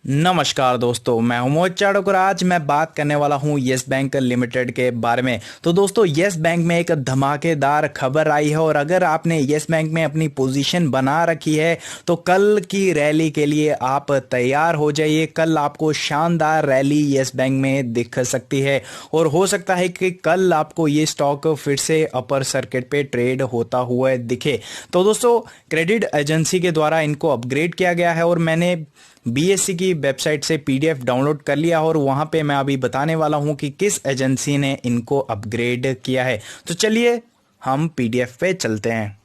नमस्कार दोस्तों, मैं हूं मोहित चाड़क और आज मैं बात करने वाला हूं यस बैंक लिमिटेड के बारे में। तो दोस्तों, यस बैंक में एक धमाकेदार खबर आई है और अगर आपने यस बैंक में अपनी पोजीशन बना रखी है तो कल की रैली के लिए आप तैयार हो जाइए। कल आपको शानदार रैली यस बैंक में दिख सकती है और हो सकता है कि कल आपको ये स्टॉक फिर से अपर सर्किट पे ट्रेड होता हुआ दिखे। तो दोस्तों, क्रेडिट एजेंसी के द्वारा इनको अपग्रेड किया गया है और मैंने बीएससी की वेबसाइट से पीडीएफ डाउनलोड कर लिया और वहां पे मैं अभी बताने वाला हूं कि किस एजेंसी ने इनको अपग्रेड किया है। तो चलिए हम पीडीएफ पे चलते हैं।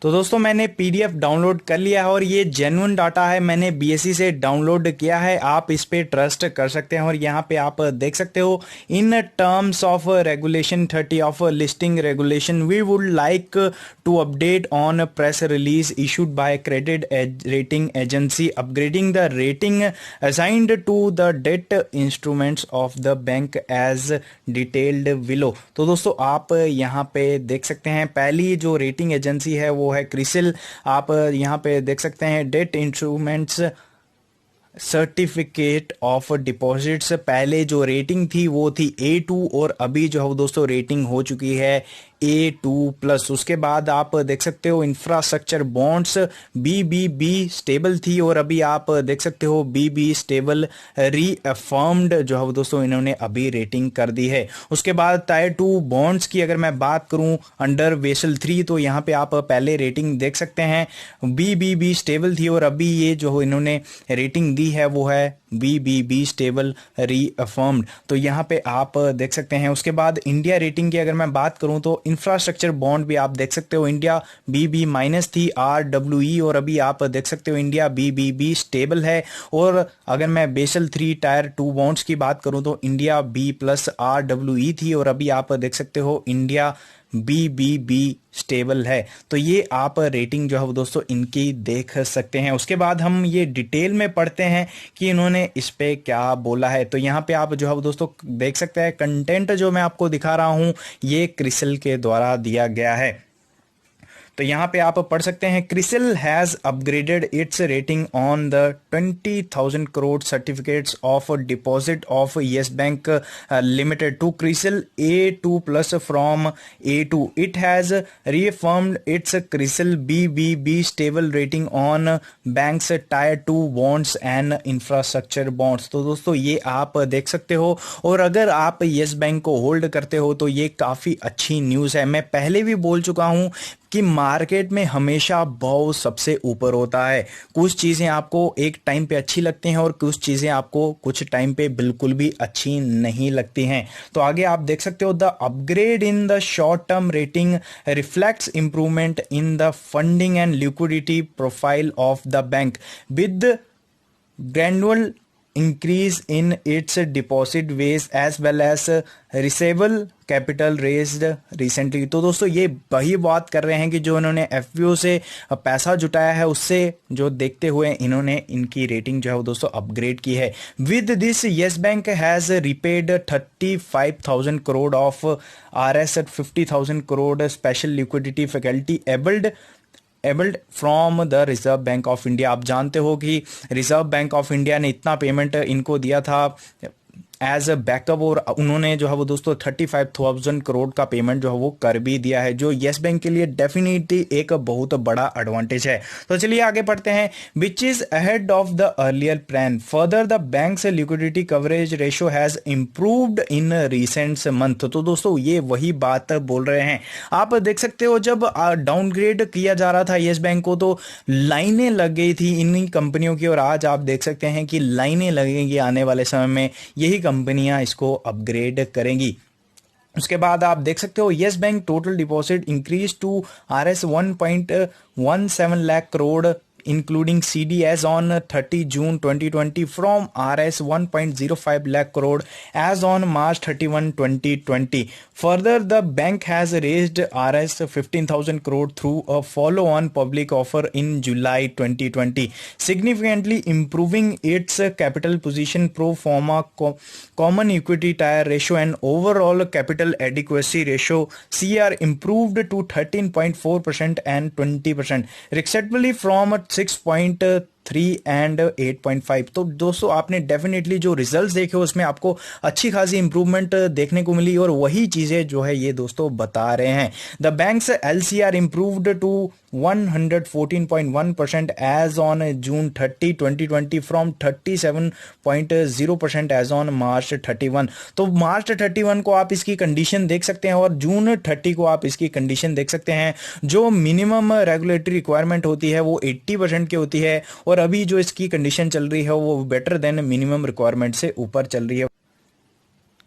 तो दोस्तों, मैंने पीडीएफ डाउनलोड कर लिया है और ये जेन्युइन डाटा है, मैंने बीएससी से डाउनलोड किया है। आप इस पे ट्रस्ट कर सकते हैं और यहाँ पे आप देख सकते हो, in terms of regulation 30 of listing regulation we would like to update on press release issued by credit rating agency upgrading the rating assigned to the debt instruments of the bank as detailed below. तो दोस्तों, आप यहाँ पे देख सकते हैं, पहली जो रेटिंग एजेंसी है वो है क्रिसिल। आप यहां पे देख सकते हैं debt instruments certificate of deposits. पहले जो रेटिंग थी वो थी A2 और अभी जो है दोस्तों रेटिंग हो चुकी है A2+। उसके बाद आप देख सकते हो इंफ्रास्ट्रक्चर बॉन्ड्स BBB स्टेबल थी और अभी आप देख सकते हो BB स्टेबल रीअफर्म्ड जो है दोस्तों इन्होंने अभी रेटिंग कर दी है। उसके बाद टायर 2 बॉन्ड्स की अगर मैं बात करूं अंडर बेसल 3, तो यहाँ पे आप पहले रेटिंग देख सकते हैं BBB स्टेबल थी और अभी ये जो इन्होंने रेटिंग दी है वो है BBB स्टेबल रीअफर्म्ड। तो यहाँ पे आप देख सकते हैं। उसके बाद इंडिया रेटिंग की अगर मैं बात करूं तो इंफ्रास्ट्रक्चर बॉन्ड भी आप देख सकते हो, इंडिया BB- थी RWE और अभी आप देख सकते हो इंडिया BBB स्टेबल है। और अगर मैं बेसल 3 टायर 2 बॉन्ड्स की बात करूं तो इंडिया B+ RWE थी और अभी आप देख सकते हो इंडिया BBB स्टेबल है। तो ये आप रेटिंग जो है वो दोस्तों इनकी देख सकते हैं। उसके बाद हम ये डिटेल में पढ़ते हैं कि इन्होंने इस पे क्या बोला है। तो यहाँ पे आप जो है वो दोस्तों देख सकते हैं, कंटेंट जो मैं आपको दिखा रहा हूँ ये क्रिसिल के द्वारा दिया गया है। तो यहाँ पे आप पढ़ सकते हैं, CRISIL has upgraded its rating on the 20,000 crore certificates of deposit of Yes Bank Limited to CRISIL A2+ from A2। It has reaffirmed its CRISIL BBB stable rating on banks tier 2 bonds and infrastructure bonds. तो दोस्तों ये आप देख सकते हो और अगर आप यस बैंक को होल्ड करते हो तो ये काफी अच्छी न्यूज है। मैं पहले भी बोल चुका हूं कि मार्केट में हमेशा भाव सबसे ऊपर होता है। कुछ चीजें आपको एक टाइम पे अच्छी लगती हैं और कुछ चीजें आपको कुछ टाइम पे बिल्कुल भी अच्छी नहीं लगती हैं। तो आगे आप देख सकते हो, the upgrade in the short term rating reflects improvement in the funding and liquidity profile of the bank with gradual increase in its deposit base as well as receivable capital raised recently। तो दोस्तों ये वही बात कर रहे हैं कि जो इन्होंने FPO से पैसा जुटाया है उससे जो देखते हुए इन्होंने इनकी रेटिंग जो है वो दोस्तों अपग्रेड की है। With this yes bank has repaid 35,000 crore of RS at 50,000 crore special liquidity faculty abled from the reserve bank of India. आप जानते हो कि रिजर्व बैंक ऑफ इंडिया ने इतना पेमेंट इनको दिया था एज अ बैकअप और उन्होंने जो है वो दोस्तों 35,000 करोड़ का पेमेंट जो है वो कर भी दिया है, जो यस बैंक के लिए डेफिनेटली एक बहुत बड़ा एडवांटेज है। तो चलिए आगे पढ़ते हैं। Which is ahead of the earlier plan further the banks liquidity coverage ratio has improved in recent month. तो दोस्तों ये वही बात बोल रहे हैं। आप देख सकते हो, जब डाउनग्रेड किया जा रहा था यस बैंक को तो लाइनें लग गई थी इन्हीं कंपनियों की और आज आप देख सकते हैं कि लाइनें लगेंगी आने वाले समय में, यही कंपनियां इसको अपग्रेड करेंगी। उसके बाद आप देख सकते हो, yes bank total deposit increase to RS 1.17 lakh crore including CD as on 30 June 2020 from RS 1.05 lakh crore as on March 31, 2020. Further, the bank has raised RS 15,000 crore through a follow-on public offer in July 2020, significantly improving its capital position pro forma common equity tier ratio and overall capital adequacy ratio CR improved to 13.4% and 20%, respectively from 6.3% 3 and 8.5। तो दोस्तों आपने definitely जो results देखे उसमें आपको अच्छी खासी improvement देखने को मिली, और वही चीजें जो है ये दोस्तों बता रहे हैं। The banks LCR improved to 114.1% as on June 30, 2020 from 37.0% as on March 31। तो मार्च 31 को आप इसकी कंडीशन देख सकते हैं और जून 30 को आप इसकी कंडीशन देख सकते हैं। जो मिनिमम रेगुलेटरी रिक्वायरमेंट होती है वो 80% की होती है, और अभी जो इसकी कंडीशन चल रही है वो बेटर देन मिनिमम रिक्वायरमेंट से ऊपर चल रही है।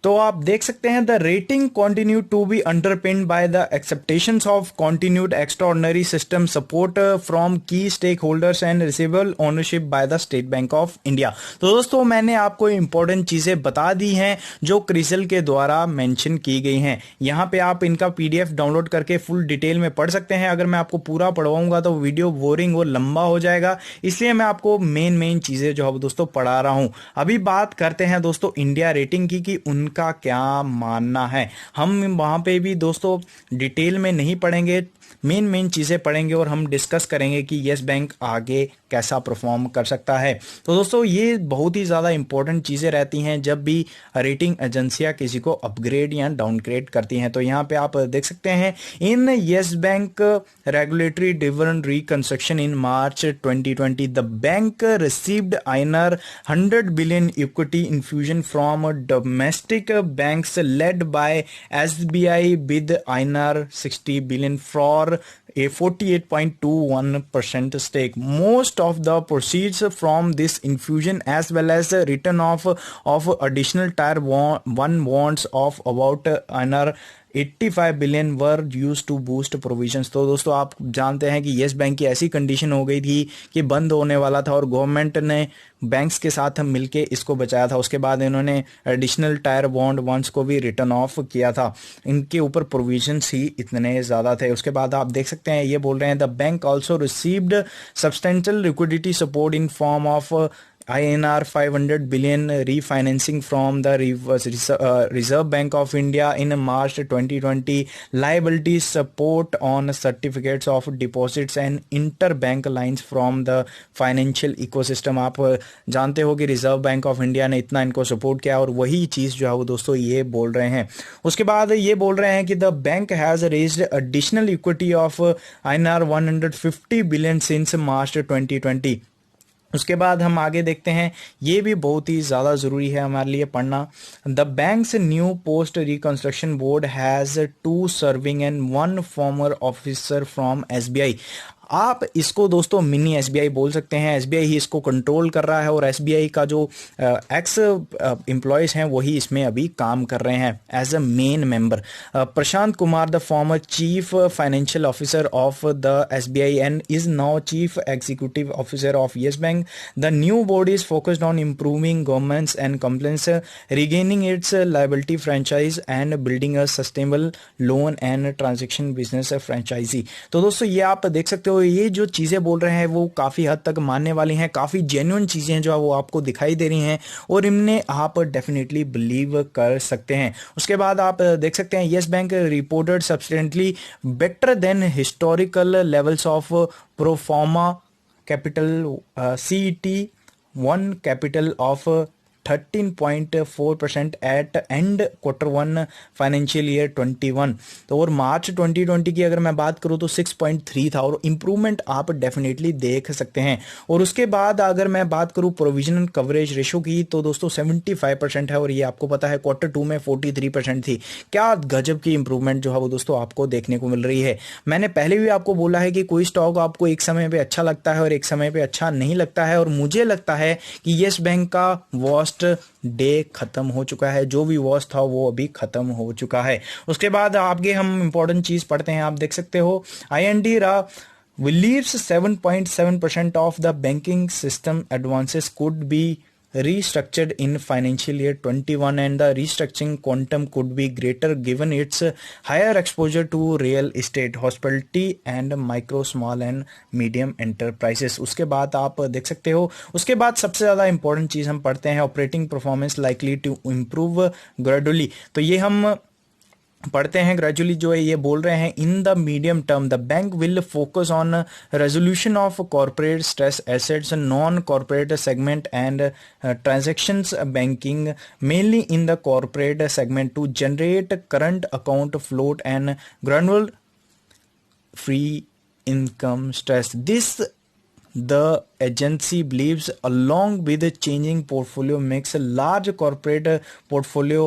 तो आप देख सकते हैं the rating continue to be underpinned by the expectations of continued extraordinary system support from key stakeholders and receivable ownership by the State Bank of India. तो दोस्तों मैंने आपको इंपॉर्टेंट चीजें बता दी हैं जो क्रिसल के द्वारा मेंशन की गई हैं। यहाँ पे आप इनका PDF डाउनलोड करके फुल डिटेल में पढ़ सकते हैं। अगर मैं आपको पूरा पढ़वाऊंगा तो वीडियो बोरिंग और लंबा हो जाएगा, इसलिए मैं आपको मेन चीजें जो है दोस्तों पढ़ा रहा हूं। अभी बात करते हैं दोस्तों इंडिया रेटिंग की कि का क्या मानना है। हम वहां पे भी दोस्तों डिटेल में नहीं पढ़ेंगे, मेन चीजें पढ़ेंगे और हम डिस्कस करेंगे कि यस बैंक आगे कैसा परफॉर्म कर सकता है। तो दोस्तों ये बहुत ही ज्यादा इंपॉर्टेंट चीजें रहती हैं जब भी रेटिंग एजेंसियां किसी को अपग्रेड या डाउनग्रेड करती हैं। तो यहाँ पे आप देख सकते हैं in Yes Bank regulatory driven reconstruction in March 2020 the bank received INR 100 billion equity infusion from domestic banks led by SBI with INR 60 billion for a 48.21% stake. Most of the proceeds from this infusion as well as return of additional tier 1 bonds of about 85 billion were use to boost provisions. तो दोस्तों आप जानते हैं कि yes bank की ऐसी condition हो गई थी कि बंद होने वाला था और गवर्नमेंट ने बैंक्स के साथ मिलके इसको बचाया था। उसके बाद इन्होंने एडिशनल टायर बॉन्ड वंस को भी रिटर्न ऑफ किया था, इनके ऊपर प्रोविजंस ही इतने ज़्यादा थे। उसके बाद आप देख सकते हैं ये बोल रहे हैं the bank also received substantial liquidity support in form of INR 500 billion refinancing from the Reserve Bank of India in March 2020, liability support on certificates of deposits and interbank lines from the financial ecosystem। आप जानते हो कि reserve bank of India ने इतना इनको support किया और वही चीज़ जो है वो दोस्तों ये बोल रहे हैं। उसके बाद ये बोल रहे हैं कि the bank has raised additional equity of INR 150 billion since March 2020। उसके बाद हम आगे देखते हैं, ये भी बहुत ही ज़्यादा ज़रूरी है हमारे लिए पढ़ना। The banks new post reconstruction board has 2 serving and 1 farmer officer from SBI। आप इसको दोस्तों मिनी SBI बोल सकते हैं। SBI ही इसको कंट्रोल कर रहा है और SBI का जो एक्स एम्प्लॉयज़ हैं वही इसमें अभी काम कर रहे हैं as a main member. Prashant Kumar the former chief financial officer of the SBI and is now chief executive officer of yes bank. The new board is focused on improving governance and compliance, regaining its liability franchise and building a sustainable loan and transaction business franchisee. तो दोस्तों ये आप देख सकते हो ये जो चीज़ें बोल रहे हैं वो काफ़ी हद तक मानने वाली हैं, काफ़ी जेन्युइन चीज़ें जो है वो आपको दिखाई दे रही हैं और इनमें आप डेफिनेटली बिलीव कर सकते हैं। उसके बाद आप देख सकते हैं Yes Bank reported substantially better than historical levels of proforma capital CET1 capital of 13.4% at end Q1 financial year 21। तो और मार्च 2020 की अगर मैं बात करूं तो 6.3 था और इम्प्रूवमेंट आप डेफिनेटली देख सकते हैं। और उसके बाद अगर मैं बात करूं प्रोविजनल कवरेज रेशो की तो दोस्तों 75% है और ये आपको पता है Q2 में 43% थी। क्या गजब की इंप्रूवमेंट जो है वो दोस्तों आपको देखने को मिल रही है। मैंने पहले भी आपको बोला है कि कोई स्टॉक आपको एक समय पे अच्छा लगता है और एक समय पे अच्छा नहीं लगता है, और मुझे लगता है कि येस बैंक का वर्स्ट डे खत्म हो चुका है। जो भी वॉच था वो अभी खत्म हो चुका है। उसके बाद आगे हम इंपॉर्टेंट चीज पढ़ते हैं। आप देख सकते हो IND believes 7.7% of the banking system advances could be restructured in financial year 21 and the restructuring quantum could be greater given its higher exposure to real estate, hospitality and micro small and medium enterprises। उसके बाद आप देख सकते हो, उसके बाद सबसे ज़्यादा इंपॉर्टेंट चीज़ हम पढ़ते हैं operating performance likely to improve gradually. तो ये हम पढ़ते हैं ग्रेजुअली जो है ये बोल रहे हैं in the medium term the bank will focus on resolution of corporate stress assets non corporate segment and transactions banking mainly in the corporate segment to generate current account float and granular free income stress. This the agency believes along with the changing portfolio mix, a large corporate portfolio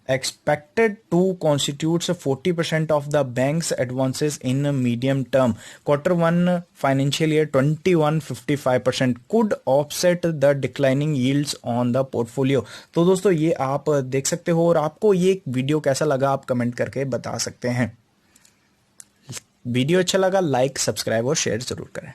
expected to constitute 40% of the bank's advances in a medium term. Quarter 1 financial year 21 55% could offset the declining yields on the portfolio. तो दोस्तों ये आप देख सकते हो, और आपको ये वीडियो कैसा लगा आप कमेंट करके बता सकते हैं। वीडियो अच्छा लगा लाइक सब्सक्राइब और शेयर जरूर करें।